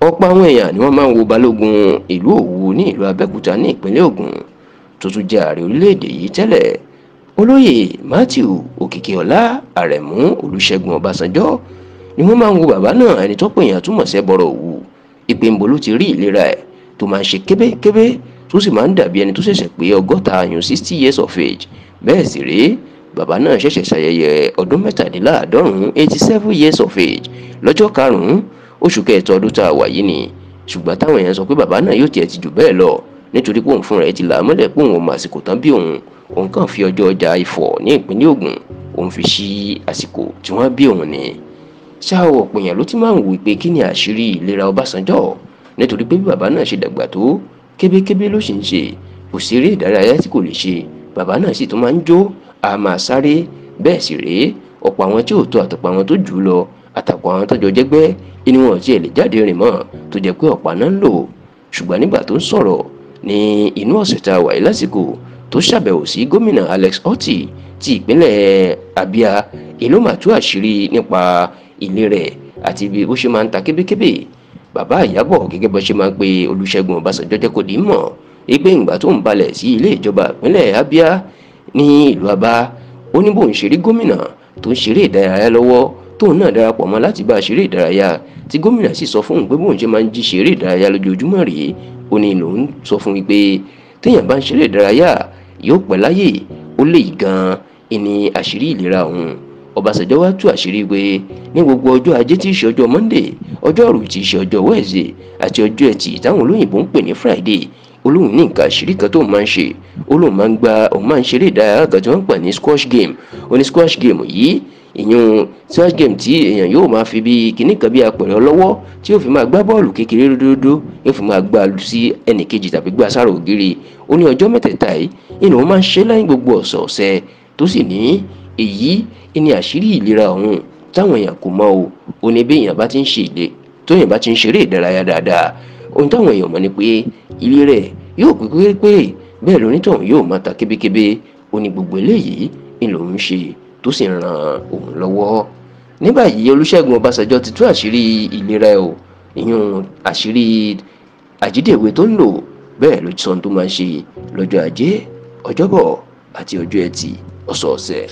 ọ̀pọ̀ àwọn èèyàn ni wọ́n máa ń wo Balógun ìlú Òwu ní ìlú Abẹ́òkúta ní ìpínlẹ̀ Ògùn tó tún jẹ́ ààrẹ orílẹ̀-èdè yìí tẹ́lẹ̀. Olóyè Matthew Òkìkíọlá Àrẹ̀mú Olúṣẹ́gun Ọbásanjọ́ ni wọ́n máa ń wo bàbá náà, ẹni tó pè yàn túmọ̀ sí ẹbọrọ Òwu, ìpè ń bo ló ti rí ìlera ẹ̀ tó máa ń ṣe kébékébé tó sì máa ń dàbí ẹni tó ṣẹ̀ṣẹ̀ pé 60 years of age. Bẹ́ẹ̀ sì rèé, bàbá náà ṣẹ̀ṣẹ̀ ṣayẹyẹ ọdún 87 years of age lọ́jọ́ 5 oṣù kẹta ọdún tá a wà yìí ni. Ṣùgbọ́n táwọn èèyàn sọ pé bàbá náà yóò tiẹ̀ ti jù bẹ́ẹ̀ lọ nítorí pé òun fúnra ẹ̀ ti là á mọ́lẹ̀ pé òun ò mọ àsìkò tán bí òun kàn fi ọjọ́ ọjà Ifọ̀ ní ìpínlẹ̀ Ògùn òun fi ṣí àsìkò tí wọ́n bí òun ni. Ṣá o, ọ̀pọ̀ èèyàn ló ti máa ń wò pé kí ni àṣírí ìlera Ọbásanjọ́, nítorí pé bí bàbá náà ṣe dàgbà tó kébékébé ló sì ń ṣe, kò sí eré ìdárayá tí kò lè ṣe. Bàbá náà sì tún máa ń jó, a máa sáré. Bẹ́ẹ̀ sì rèé, ọ̀pọ̀ àwọn tí ò tó àtọ̀pọ̀ àwọn tó jù ú lọ àtàpọ̀ àwọn tọ́jọ́ jẹ́gbẹ́ inú wọn tí ẹ lè jáde rìn mọ́ tó jẹ́ pé ọ̀pá náà ń lò. Ṣùgbọ́n nígbà tó ń sọ̀rọ̀ ní inú ọ̀sẹ̀ tá a wà yìí lásìkò tó ṣàbẹ̀wò sí gómìnà Alex Otti ti ìpínlẹ̀ Abia, ìlú mà tú àṣírí nípa ilé rẹ̀ àti bí ó ṣe máa ń ta kébékébé. Bàbá Ìyábọ̀ gẹ́gẹ́ bó ṣe máa ń pe Olúṣẹ́gun Ọbásanjọ́ jẹ́ kó dì í mọ̀ pé ìgbà tó ń balẹ̀ sí ilé ìjọba ìpínlẹ̀ Abia ní ìlú Aba, ó ní bóun ṣe rí gómìnà tó ń ṣeré ìdárayá lọ́wọ́ tóun náà darapọ̀ mọ́ láti bá a ṣeré ìdárayá, tí gómìnà sì sọ fún òun pé bóun ṣe máa ń jí ṣeré ìdárayá lójoojúmọ́ rèé. Ó ní lòun sọ fún un pé téèyàn bá ń ṣeré ìdárayá yóò pẹ́ láyè, ó lè gan-an ìní àṣírí ìlera òun. Ọbásanjọ́ wá tú àṣírí pé ní gbogbo ọjọ́ ajé tí í ṣe ọjọ́ Monday, ọjọ́rú tí í ṣe ọjọ́ Wednesday àti ọjọ́ ẹtì táwọn olóyìnbó ń pè ní Friday, olóhùn ní nǹkan àṣírí kan tó máa ń ṣe. Olóhùn máa ń ṣeré ìdárayá kan tí wọ́n ń pè ní squash game. Ó ní squash game yìí, ìyún squash game tí èèyàn yóò máa fi bí kinní kan bí apẹ̀rẹ̀ ọlọ́wọ́ tí yóò fi máa gbá bọ́ọ̀lù kékeré ródódó, yóò fi máa gbá lu sí ẹnì kejì tàbí gbá sára ògiri. Ó ní ọjọ́ mẹ́tẹ̀ẹ̀ta yìí inú wọn máa ń ṣe láyìn gbogbo ọ̀sọ̀ọ̀sẹ̀ tó sì ní èyí ní àṣírí ìlera òun táwọn èèyàn kò mọ̀ o. Ó ní bí èèyàn bá ti ń ṣeré ìdárayá dáadáa, ohun táwọn èèyàn mọ̀ ni pé ilé rẹ̀ yóò pé pérépéré, bẹ́ẹ̀ lónítọ̀hún yóò máa ta kébékébé. Ó ní gbogbo eléyìí ń lòun ṣe tó sì ń ran òun lọ́wọ́. Ní báyìí Olúṣẹ́gun Ọbásanjọ́ ti tú àṣírí ìlera o, ìyún àṣírí àjídèwé tó ń lò. Bẹ́ẹ̀ ló sọ ohun tó máa ń ṣe lọ́jọ́ ajé, ọjọ́bọ̀ àti ọjọ́ ẹtì ọ̀sọ̀ọ̀sẹ̀.